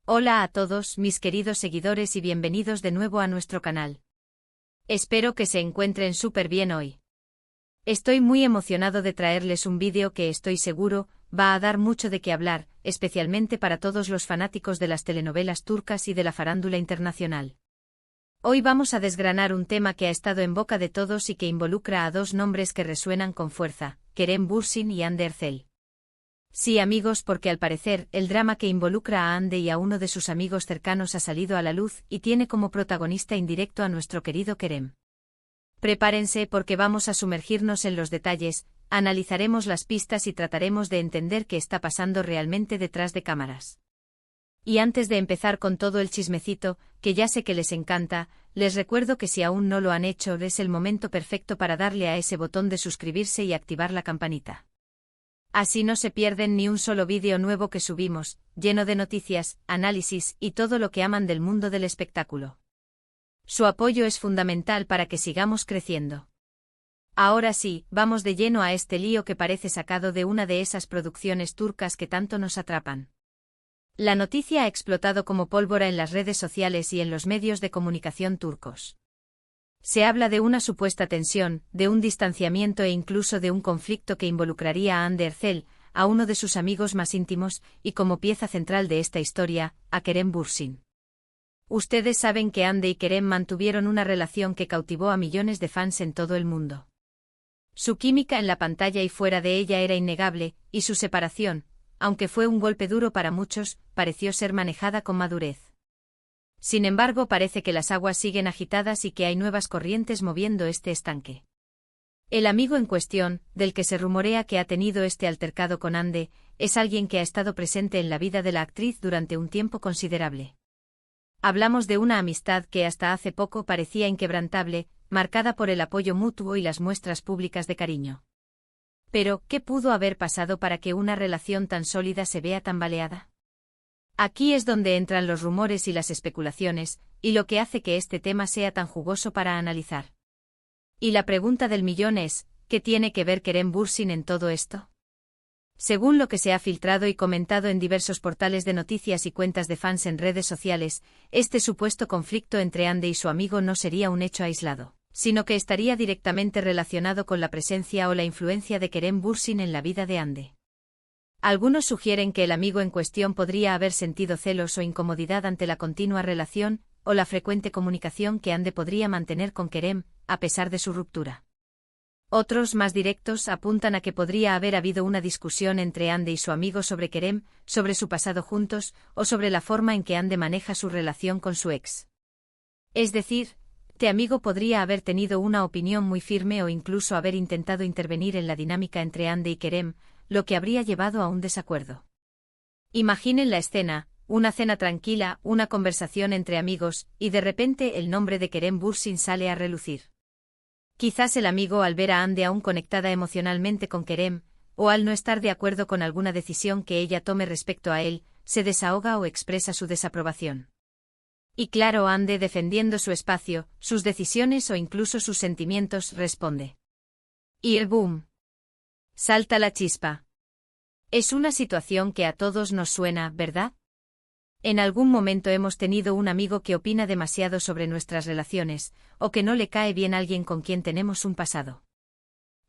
Hola a todos mis queridos seguidores y bienvenidos de nuevo a nuestro canal. Espero que se encuentren súper bien hoy. Estoy muy emocionado de traerles un vídeo que estoy seguro va a dar mucho de qué hablar, especialmente para todos los fanáticos de las telenovelas turcas y de la farándula internacional. Hoy vamos a desgranar un tema que ha estado en boca de todos y que involucra a dos nombres que resuenan con fuerza, Kerem Bürsin y Hande Erçel. Sí, amigos, porque al parecer, el drama que involucra a Hande y a uno de sus amigos cercanos ha salido a la luz y tiene como protagonista indirecto a nuestro querido Kerem. Prepárense porque vamos a sumergirnos en los detalles, analizaremos las pistas y trataremos de entender qué está pasando realmente detrás de cámaras. Y antes de empezar con todo el chismecito, que ya sé que les encanta, les recuerdo que si aún no lo han hecho, es el momento perfecto para darle a ese botón de suscribirse y activar la campanita. Así no se pierden ni un solo vídeo nuevo que subimos, lleno de noticias, análisis y todo lo que aman del mundo del espectáculo. Su apoyo es fundamental para que sigamos creciendo. Ahora sí, vamos de lleno a este lío que parece sacado de una de esas producciones turcas que tanto nos atrapan. La noticia ha explotado como pólvora en las redes sociales y en los medios de comunicación turcos. Se habla de una supuesta tensión, de un distanciamiento e incluso de un conflicto que involucraría a Hande Erçel, a uno de sus amigos más íntimos, y como pieza central de esta historia, a Kerem Bürsin. Ustedes saben que Hande y Kerem mantuvieron una relación que cautivó a millones de fans en todo el mundo. Su química en la pantalla y fuera de ella era innegable, y su separación, aunque fue un golpe duro para muchos, pareció ser manejada con madurez. Sin embargo, parece que las aguas siguen agitadas y que hay nuevas corrientes moviendo este estanque. El amigo en cuestión, del que se rumorea que ha tenido este altercado con Hande, es alguien que ha estado presente en la vida de la actriz durante un tiempo considerable. Hablamos de una amistad que hasta hace poco parecía inquebrantable, marcada por el apoyo mutuo y las muestras públicas de cariño. Pero, ¿qué pudo haber pasado para que una relación tan sólida se vea tambaleada? Aquí es donde entran los rumores y las especulaciones, y lo que hace que este tema sea tan jugoso para analizar. Y la pregunta del millón es, ¿qué tiene que ver Kerem Bürsin en todo esto? Según lo que se ha filtrado y comentado en diversos portales de noticias y cuentas de fans en redes sociales, este supuesto conflicto entre Hande y su amigo no sería un hecho aislado, sino que estaría directamente relacionado con la presencia o la influencia de Kerem Bürsin en la vida de Hande. Algunos sugieren que el amigo en cuestión podría haber sentido celos o incomodidad ante la continua relación o la frecuente comunicación que Hande podría mantener con Kerem, a pesar de su ruptura. Otros, más directos, apuntan a que podría haber habido una discusión entre Hande y su amigo sobre Kerem, sobre su pasado juntos, o sobre la forma en que Hande maneja su relación con su ex. Es decir, este amigo podría haber tenido una opinión muy firme o incluso haber intentado intervenir en la dinámica entre Hande y Kerem, lo que habría llevado a un desacuerdo. Imaginen la escena, una cena tranquila, una conversación entre amigos, y de repente el nombre de Kerem Bürsin sale a relucir. Quizás el amigo, al ver a Hande aún conectada emocionalmente con Kerem, o al no estar de acuerdo con alguna decisión que ella tome respecto a él, se desahoga o expresa su desaprobación. Y claro, Hande, defendiendo su espacio, sus decisiones o incluso sus sentimientos, responde. Y el boom. Salta la chispa. Es una situación que a todos nos suena, ¿verdad? En algún momento hemos tenido un amigo que opina demasiado sobre nuestras relaciones, o que no le cae bien alguien con quien tenemos un pasado.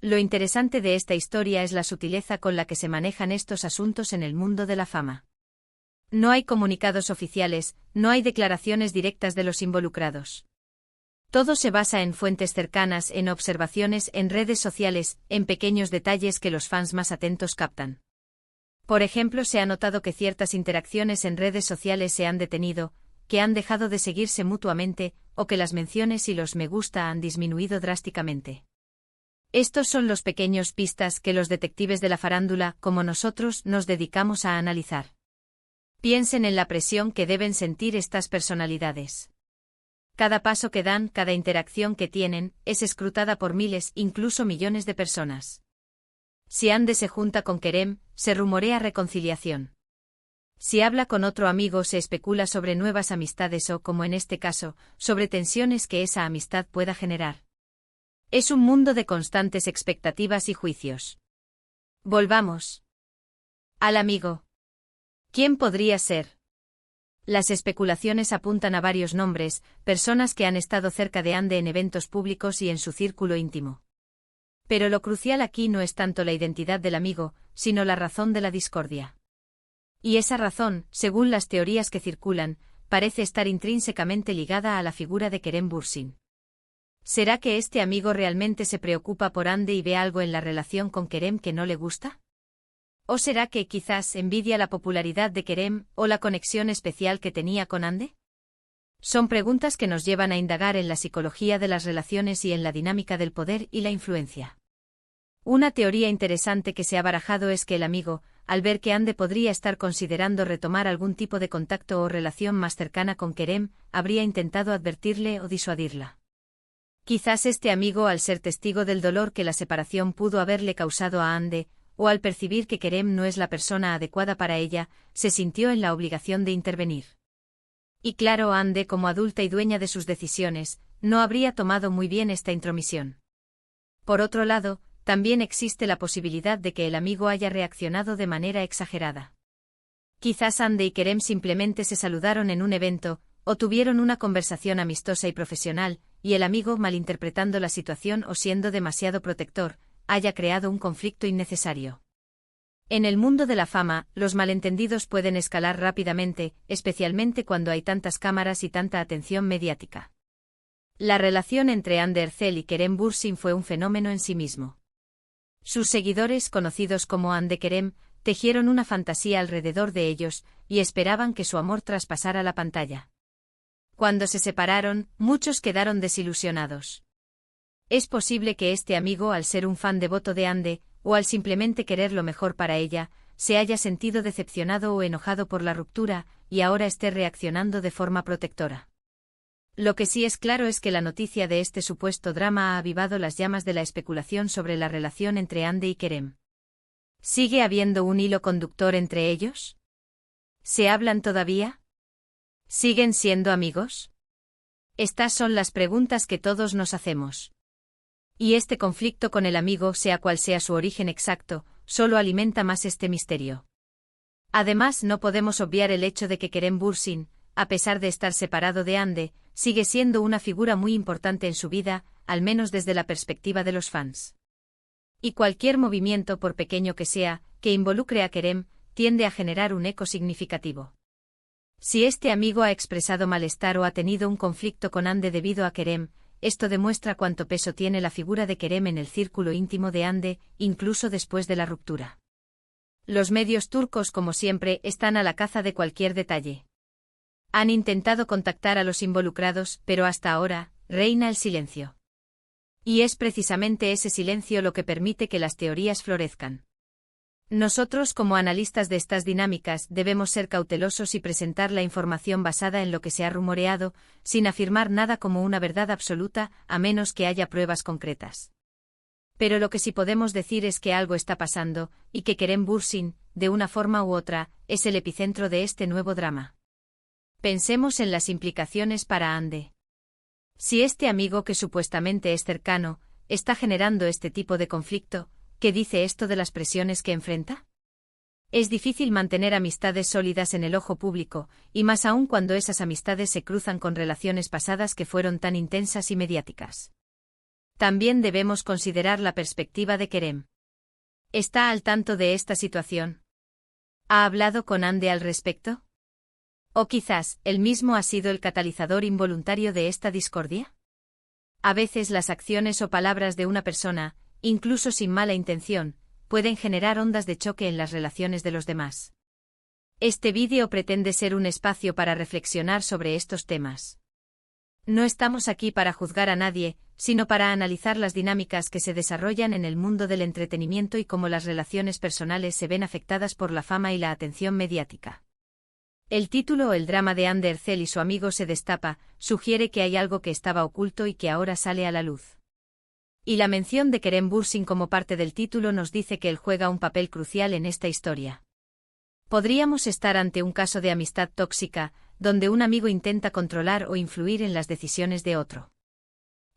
Lo interesante de esta historia es la sutileza con la que se manejan estos asuntos en el mundo de la fama. No hay comunicados oficiales, no hay declaraciones directas de los involucrados. Todo se basa en fuentes cercanas, en observaciones en redes sociales, en pequeños detalles que los fans más atentos captan. Por ejemplo, se ha notado que ciertas interacciones en redes sociales se han detenido, que han dejado de seguirse mutuamente, o que las menciones y los me gusta han disminuido drásticamente. Estos son los pequeños pistas que los detectives de la farándula, como nosotros, nos dedicamos a analizar. Piensen en la presión que deben sentir estas personalidades. Cada paso que dan, cada interacción que tienen, es escrutada por miles, incluso millones de personas. Si Hande se junta con Kerem, se rumorea reconciliación. Si habla con otro amigo, se especula sobre nuevas amistades o, como en este caso, sobre tensiones que esa amistad pueda generar. Es un mundo de constantes expectativas y juicios. Volvamos al amigo. ¿Quién podría ser? Las especulaciones apuntan a varios nombres, personas que han estado cerca de Ande en eventos públicos y en su círculo íntimo. Pero lo crucial aquí no es tanto la identidad del amigo, sino la razón de la discordia. Y esa razón, según las teorías que circulan, parece estar intrínsecamente ligada a la figura de Kerem Bürsin. ¿Será que este amigo realmente se preocupa por Ande y ve algo en la relación con Kerem que no le gusta? ¿O será que quizás envidia la popularidad de Kerem o la conexión especial que tenía con Ande? Son preguntas que nos llevan a indagar en la psicología de las relaciones y en la dinámica del poder y la influencia. Una teoría interesante que se ha barajado es que el amigo, al ver que Ande podría estar considerando retomar algún tipo de contacto o relación más cercana con Kerem, habría intentado advertirle o disuadirla. Quizás este amigo, al ser testigo del dolor que la separación pudo haberle causado a Ande, o al percibir que Kerem no es la persona adecuada para ella, se sintió en la obligación de intervenir. Y claro, Ande, como adulta y dueña de sus decisiones, no habría tomado muy bien esta intromisión. Por otro lado, también existe la posibilidad de que el amigo haya reaccionado de manera exagerada. Quizás Ande y Kerem simplemente se saludaron en un evento, o tuvieron una conversación amistosa y profesional, y el amigo, malinterpretando la situación o siendo demasiado protector, haya creado un conflicto innecesario. En el mundo de la fama, los malentendidos pueden escalar rápidamente, especialmente cuando hay tantas cámaras y tanta atención mediática. La relación entre Ande Erçel y Kerem Bürsin fue un fenómeno en sí mismo. Sus seguidores, conocidos como Ande Kerem, tejieron una fantasía alrededor de ellos, y esperaban que su amor traspasara la pantalla. Cuando se separaron, muchos quedaron desilusionados. Es posible que este amigo, al ser un fan devoto de Ande, o al simplemente querer lo mejor para ella, se haya sentido decepcionado o enojado por la ruptura, y ahora esté reaccionando de forma protectora. Lo que sí es claro es que la noticia de este supuesto drama ha avivado las llamas de la especulación sobre la relación entre Ande y Kerem. ¿Sigue habiendo un hilo conductor entre ellos? ¿Se hablan todavía? ¿Siguen siendo amigos? Estas son las preguntas que todos nos hacemos. Y este conflicto con el amigo, sea cual sea su origen exacto, solo alimenta más este misterio. Además, no podemos obviar el hecho de que Kerem Bürsin, a pesar de estar separado de Ande, sigue siendo una figura muy importante en su vida, al menos desde la perspectiva de los fans. Y cualquier movimiento, por pequeño que sea, que involucre a Kerem, tiende a generar un eco significativo. Si este amigo ha expresado malestar o ha tenido un conflicto con Ande debido a Kerem, esto demuestra cuánto peso tiene la figura de Kerem en el círculo íntimo de Ande, incluso después de la ruptura. Los medios turcos, como siempre, están a la caza de cualquier detalle. Han intentado contactar a los involucrados, pero hasta ahora, reina el silencio. Y es precisamente ese silencio lo que permite que las teorías florezcan. Nosotros, como analistas de estas dinámicas, debemos ser cautelosos y presentar la información basada en lo que se ha rumoreado, sin afirmar nada como una verdad absoluta, a menos que haya pruebas concretas. Pero lo que sí podemos decir es que algo está pasando, y que Kerem Bürsin, de una forma u otra, es el epicentro de este nuevo drama. Pensemos en las implicaciones para Ande. Si este amigo que supuestamente es cercano, está generando este tipo de conflicto, ¿qué dice esto de las presiones que enfrenta? Es difícil mantener amistades sólidas en el ojo público, y más aún cuando esas amistades se cruzan con relaciones pasadas que fueron tan intensas y mediáticas. También debemos considerar la perspectiva de Kerem. ¿Está al tanto de esta situación? ¿Ha hablado con Ande al respecto? ¿O quizás, él mismo ha sido el catalizador involuntario de esta discordia? A veces las acciones o palabras de una persona, incluso sin mala intención, pueden generar ondas de choque en las relaciones de los demás. Este vídeo pretende ser un espacio para reflexionar sobre estos temas. No estamos aquí para juzgar a nadie, sino para analizar las dinámicas que se desarrollan en el mundo del entretenimiento y cómo las relaciones personales se ven afectadas por la fama y la atención mediática. El título El drama de Ande Erçel y su amigo se destapa, sugiere que hay algo que estaba oculto y que ahora sale a la luz. Y la mención de Kerem Bürsin como parte del título nos dice que él juega un papel crucial en esta historia. Podríamos estar ante un caso de amistad tóxica, donde un amigo intenta controlar o influir en las decisiones de otro.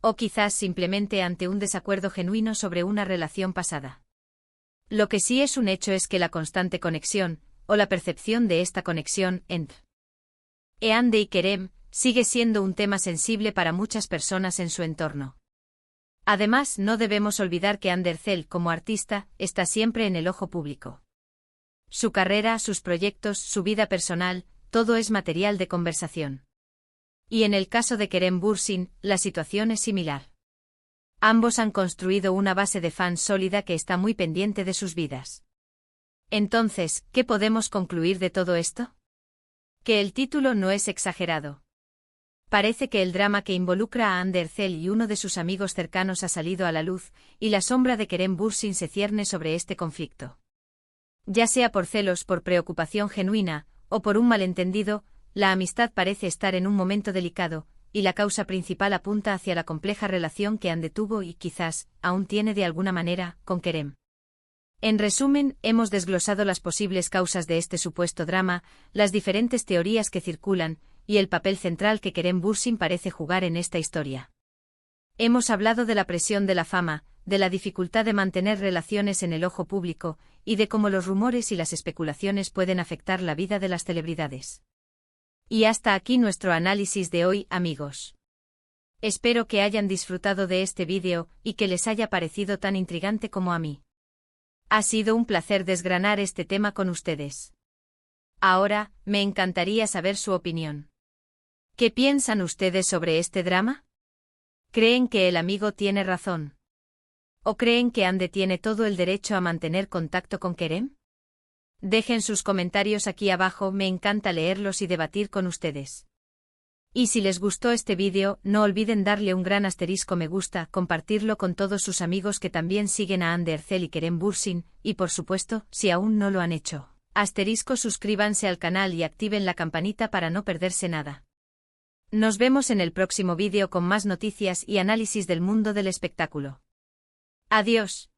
O quizás simplemente ante un desacuerdo genuino sobre una relación pasada. Lo que sí es un hecho es que la constante conexión, o la percepción de esta conexión, entre Hande y Kerem sigue siendo un tema sensible para muchas personas en su entorno. Además, no debemos olvidar que Andercel, como artista, está siempre en el ojo público. Su carrera, sus proyectos, su vida personal, todo es material de conversación. Y en el caso de Kerem Bürsin, la situación es similar. Ambos han construido una base de fans sólida que está muy pendiente de sus vidas. Entonces, ¿qué podemos concluir de todo esto? Que el título no es exagerado. Parece que el drama que involucra a Andercel y uno de sus amigos cercanos ha salido a la luz, y la sombra de Kerem Bürsin se cierne sobre este conflicto. Ya sea por celos, por preocupación genuina, o por un malentendido, la amistad parece estar en un momento delicado, y la causa principal apunta hacia la compleja relación que Hande tuvo y quizás, aún tiene de alguna manera, con Kerem. En resumen, hemos desglosado las posibles causas de este supuesto drama, las diferentes teorías que circulan, y el papel central que Kerem Bürsin parece jugar en esta historia. Hemos hablado de la presión de la fama, de la dificultad de mantener relaciones en el ojo público, y de cómo los rumores y las especulaciones pueden afectar la vida de las celebridades. Y hasta aquí nuestro análisis de hoy, amigos. Espero que hayan disfrutado de este vídeo, y que les haya parecido tan intrigante como a mí. Ha sido un placer desgranar este tema con ustedes. Ahora, me encantaría saber su opinión. ¿Qué piensan ustedes sobre este drama? ¿Creen que el amigo tiene razón? ¿O creen que Hande tiene todo el derecho a mantener contacto con Kerem? Dejen sus comentarios aquí abajo, me encanta leerlos y debatir con ustedes. Y si les gustó este vídeo, no olviden darle un gran asterisco me gusta, compartirlo con todos sus amigos que también siguen a Andercel y Kerem Bürsin, y por supuesto, si aún no lo han hecho, asterisco suscríbanse al canal y activen la campanita para no perderse nada. Nos vemos en el próximo vídeo con más noticias y análisis del mundo del espectáculo. Adiós.